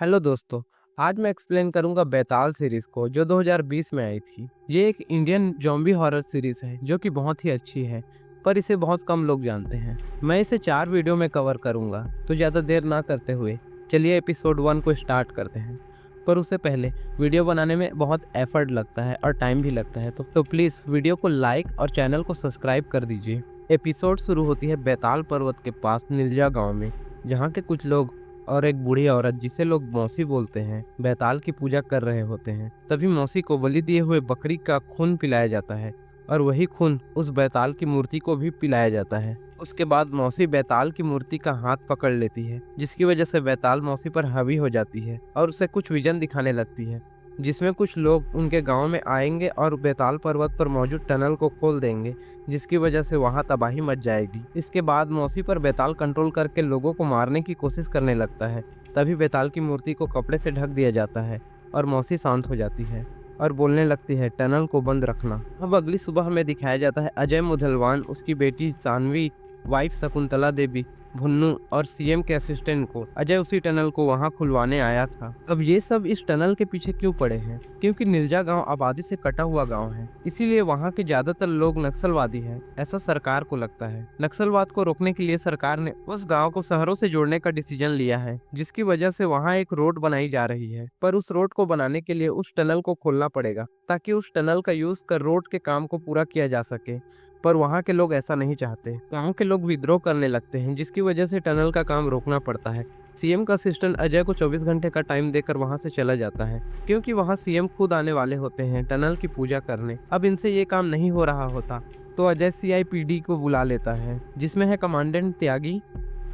Hello दोस्तों। आज मैं एक्सप्लेन करूंगा बेताल सीरीज को जो 2020 में आई थी। ये एक इंडियन जॉम्बी हॉरर सीरीज है जो कि बहुत ही अच्छी है, पर इसे बहुत कम लोग जानते हैं। मैं इसे 4 वीडियो में कवर करूंगा, तो ज़्यादा देर ना करते हुए चलिए एपिसोड 1 को स्टार्ट करते हैं। पर उससे पहले वीडियो बनाने में बहुत एफर्ट लगता है और टाइम भी लगता है, तो प्लीज़ वीडियो को लाइक और चैनल को सब्सक्राइब कर दीजिए। एपिसोड शुरू होती है बेताल पर्वत के पास निलजा गाँव में, जहाँ के कुछ लोग और एक बूढ़ी औरत जिसे लोग मौसी बोलते हैं बैताल की पूजा कर रहे होते हैं। तभी मौसी को बलि दिए हुए बकरी का खून पिलाया जाता है और वही खून उस बैताल की मूर्ति को भी पिलाया जाता है। उसके बाद मौसी बैताल की मूर्ति का हाथ पकड़ लेती है, जिसकी वजह से बैताल मौसी पर हावी हो जाती है और उसे कुछ विजन दिखाने लगती है, जिसमें कुछ लोग उनके गांव में आएंगे और बेताल पर्वत पर मौजूद टनल को खोल देंगे, जिसकी वजह से वहां तबाही मच जाएगी। इसके बाद मौसी पर बेताल कंट्रोल करके लोगों को मारने की कोशिश करने लगता है। तभी बेताल की मूर्ति को कपड़े से ढक दिया जाता है और मौसी शांत हो जाती है और बोलने लगती है, टनल को बंद रखना। अब अगली सुबह हमें दिखाया जाता है अजय मुधलवान, उसकी बेटी सानवी, वाइफ शकुंतला देवी, भुन्नू और सीएम के असिस्टेंट को। अजय उसी टनल को वहां खुलवाने आया था। अब ये सब इस टनल के पीछे क्यों पड़े हैं? क्योंकि निलजा गांव आबादी से कटा हुआ गांव है, इसीलिए वहां के ज्यादातर लोग नक्सलवादी हैं, ऐसा सरकार को लगता है। नक्सलवाद को रोकने के लिए सरकार ने उस गांव को शहरों से जोड़ने का डिसीजन लिया है, जिसकी वजह से वहां एक रोड बनाई जा रही है। पर उस रोड को बनाने के लिए उस टनल को खोलना पड़ेगा, ताकि उस टनल का यूज कर रोड के काम को पूरा किया जा सके। पर वहाँ के लोग ऐसा नहीं चाहते। गांव के लोग विद्रोह करने लगते हैं, जिसकी वजह से टनल का काम रोकना पड़ता है। सीएम का असिस्टेंट अजय को 24 घंटे का टाइम देकर वहां से चला जाता है, क्योंकि वहां सीएम खुद आने वाले होते हैं टनल की पूजा करने। अब इनसे ये काम नहीं हो रहा होता, तो अजय सीआईपीडी को बुला लेता है, जिसमें है कमांडेंट त्यागी,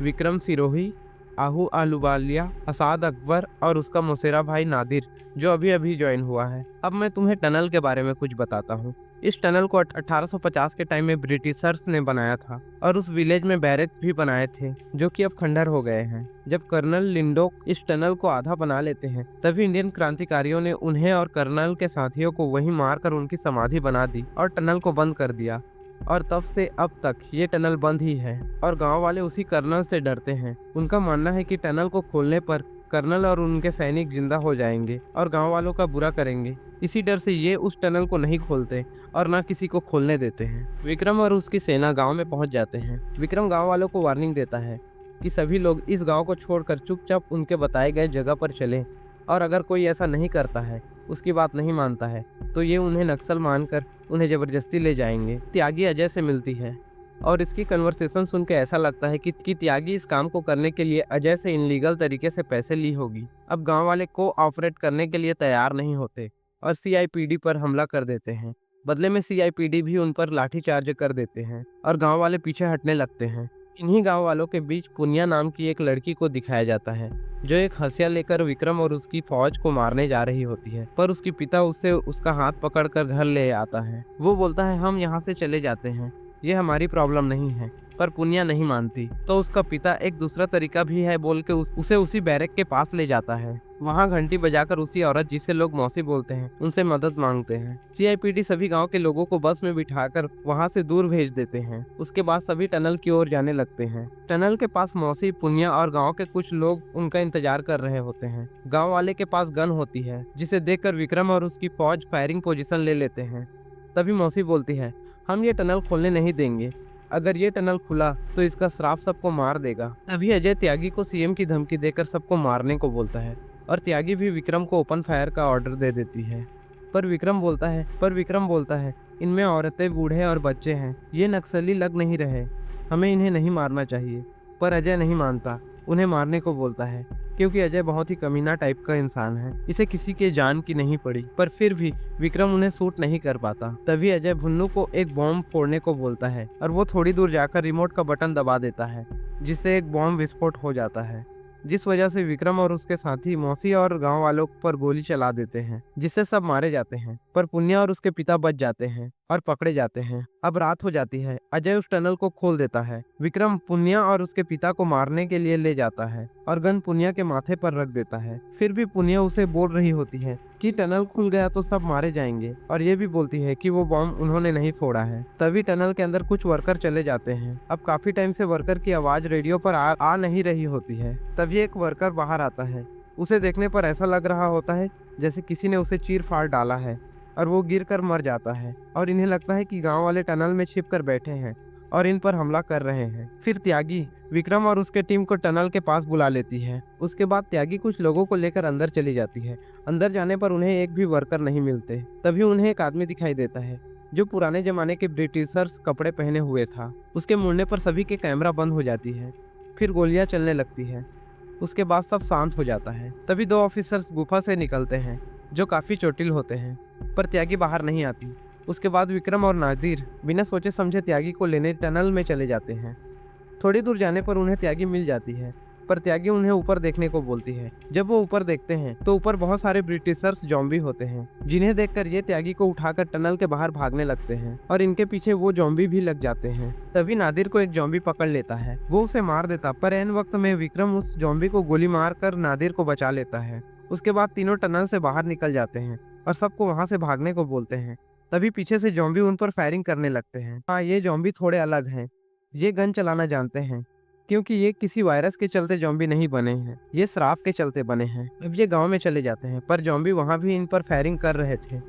विक्रम सिरोही, आहू आलूवालिया, असाद अकबर और उसका मौसेरा भाई नादिर, जो अभी अभी ज्वाइन हुआ है। अब मैं तुम्हें टनल के बारे में कुछ बताता हूँ। इस टनल को 1850 के टाइम में ब्रिटिशर्स ने बनाया था और उस विलेज में बैरक्स भी बनाए थे, जो कि अब खंडर हो गए हैं। जब कर्नल लिंडोक इस टनल को आधा बना लेते हैं, तभी इंडियन क्रांतिकारियों ने उन्हें और कर्नल के साथियों को वहीं मारकर उनकी समाधि बना दी और टनल को बंद कर दिया। और तब से अब तक ये टनल बंद ही है और गांव वाले उसी कर्नल से डरते हैं। उनका मानना है कि टनल को खोलने पर कर्नल और उनके सैनिक जिंदा हो जाएंगे और गांव वालों का बुरा करेंगे। इसी डर से ये उस टनल को नहीं खोलते और ना किसी को खोलने देते हैं। विक्रम और उसकी सेना गांव में पहुंच जाते हैं। विक्रम गांव वालों को वार्निंग देता है कि सभी लोग इस गांव को छोड़कर चुपचाप उनके बताए गए जगह पर चलें, और अगर कोई ऐसा नहीं करता है, उसकी बात नहीं मानता है, तो ये उन्हें नक्सल मानकर उन्हें जबरदस्ती ले जाएंगे। त्यागी अजय से मिलती है और इसकी कन्वर्सेशन सुन के ऐसा लगता है कि त्यागी इस काम को करने के लिए अजय से इनलीगल तरीके से पैसे ली होगी। अब गांव वाले को ऑपरेट करने के लिए तैयार नहीं होते और सीआईपीडी पर हमला कर देते हैं। बदले में सीआईपीडी भी उन पर लाठीचार्ज कर देते हैं और गांव वाले पीछे हटने लगते हैं। इन्हीं गांव वालों के बीच पुनिया नाम की एक लड़की को दिखाया जाता है, जो एक हंसिया लेकर विक्रम और उसकी फौज को मारने जा रही होती है। पर उसकी पिता उससे उसका हाथ पकड़कर घर ले आता है। वो बोलता है, हम यहाँ से चले जाते हैं, ये हमारी प्रॉब्लम नहीं है। पर पुनिया नहीं मानती, तो उसका पिता एक दूसरा तरीका भी है बोल के उसे उसी बैरक के पास ले जाता है। वहाँ घंटी बजाकर उसी औरत जिसे लोग मौसी बोलते हैं उनसे मदद मांगते हैं। सीआईपीडी सभी गांव के लोगों को बस में बिठाकर वहाँ से दूर भेज देते हैं। उसके बाद सभी टनल की ओर जाने लगते हैं। टनल के पास मौसी, पुनिया और गांव के कुछ लोग उनका इंतजार कर रहे होते हैं। गांव वाले के पास गन होती है, जिसे देखकर विक्रम और उसकी फौज फायरिंग पोजीशन ले लेते हैं। तभी मौसी बोलती है, हम ये टनल खोलने नहीं देंगे, अगर ये टनल खुला तो इसका श्राप सबको मार देगा। तभी अजय त्यागी को सीएम की धमकी देकर सबको मारने को बोलता है और त्यागी भी विक्रम को ओपन फायर का ऑर्डर दे देती है। पर विक्रम बोलता है, इनमें औरतें, बूढ़े और बच्चे हैं, ये नक्सली लग नहीं रहे, हमें इन्हें नहीं मारना चाहिए। पर अजय नहीं मानता, उन्हें मारने को बोलता है, क्योंकि अजय बहुत ही कमीना टाइप का इंसान है, इसे किसी के जान की नहीं पड़ी। पर फिर भी विक्रम उन्हें सूट नहीं कर पाता। तभी अजय भुन्नू को एक बॉम्ब फोड़ने को बोलता है और वो थोड़ी दूर जाकर रिमोट का बटन दबा देता है, जिससे एक बॉम्ब विस्फोट हो जाता है, जिस वजह से विक्रम और उसके साथी मौसी और गांव वालों पर गोली चला देते हैं, जिससे सब मारे जाते हैं। पर पुनिया और उसके पिता बच जाते हैं और पकड़े जाते हैं। अब रात हो जाती है। अजय उस टनल को खोल देता है। विक्रम पुनिया और उसके पिता को मारने के लिए ले जाता है और गन पुनिया के माथे पर रख देता है। फिर भी पुनिया उसे बोल रही होती है कि टनल खुल गया तो सब मारे जाएंगे, और ये भी बोलती है कि वो बॉम्ब उन्होंने नहीं फोड़ा है। तभी टनल के अंदर कुछ वर्कर चले जाते हैं। अब काफी टाइम से वर्कर की आवाज रेडियो पर आ नहीं रही होती है। तभी एक वर्कर बाहर आता है उसे देखने पर ऐसा लग रहा होता है जैसे किसी ने उसे चीर फाड़ डाला है और वो गिर कर मर जाता है और इन्हें लगता है कि गांव वाले टनल में छिप कर बैठे हैं और इन पर हमला कर रहे हैं। फिर त्यागी विक्रम और उसके टीम को टनल के पास बुला लेती है। उसके बाद त्यागी कुछ लोगों को लेकर अंदर चली जाती है। अंदर जाने पर उन्हें एक भी वर्कर नहीं मिलते। तभी उन्हें एक आदमी दिखाई देता है जो पुराने जमाने के ब्रिटिशर्स कपड़े पहने हुए था। उसके मुड़ने पर सभी के कैमरा बंद हो जाती है, फिर गोलियां चलने लगती है। उसके बाद सब शांत हो जाता है। तभी दो ऑफिसर्स गुफा से निकलते हैं जो काफी चोटिल होते हैं, पर त्यागी बाहर नहीं आती। उसके बाद विक्रम और नादिर बिना सोचे समझे त्यागी को लेने टनल में चले जाते हैं। थोड़ी दूर जाने पर उन्हें त्यागी मिल जाती है, पर त्यागी उन्हें ऊपर देखने को बोलती है। जब वो ऊपर देखते हैं तो ऊपर बहुत सारे ब्रिटिशर्स जॉम्बी होते हैं, जिन्हें देखकर ये त्यागी को उठाकर टनल के बाहर भागने लगते हैं और इनके पीछे वो जॉम्बी भी लग जाते हैं। तभी नादिर को एक जॉम्बी पकड़ लेता है। वो उसे मार देता, पर ऐन वक्त में विक्रम उस जॉम्बी को गोली मार कर नादिर को बचा लेता है। उसके बाद तीनों टनल से बाहर निकल जाते हैं और सबको वहां से भागने को बोलते हैं। तभी पीछे से जॉम्बी उन पर फायरिंग करने लगते हैं। हाँ, ये जॉम्बी थोड़े अलग हैं। ये गन चलाना जानते हैं, क्योंकि ये किसी वायरस के चलते जॉम्बी नहीं बने हैं, ये श्राप के चलते बने हैं। अब ये गांव में चले जाते हैं, पर जॉम्बी वहां भी इन पर फायरिंग कर रहे थे।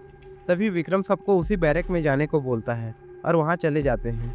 तभी विक्रम सबको उसी बैरक में जाने को बोलता है और वहां चले जाते हैं,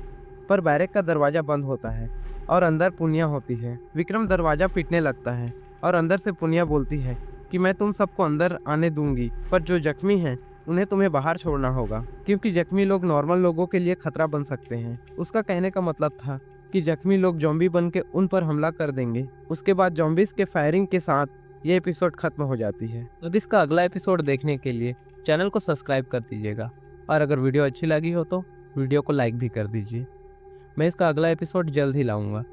पर बैरक का दरवाजा बंद होता है और अंदर पुनिया होती है। विक्रम दरवाजा पीटने लगता है और अंदर से पुनिया बोलती है कि मैं तुम सबको अंदर आने दूंगी, पर जो जख्मी हैं उन्हें तुम्हें बाहर छोड़ना होगा, क्योंकि जख्मी लोग नॉर्मल लोगों के लिए खतरा बन सकते हैं। उसका कहने का मतलब था कि जख्मी लोग जॉम्बी बन के उन पर हमला कर देंगे। उसके बाद जॉम्बीज के फायरिंग के साथ ये एपिसोड खत्म हो जाती है। अब इसका अगला एपिसोड देखने के लिए चैनल को सब्सक्राइब कर दीजिएगा और अगर वीडियो अच्छी लगी हो तो वीडियो को लाइक भी कर दीजिए। मैं इसका अगला एपिसोड जल्द ही लाऊंगा।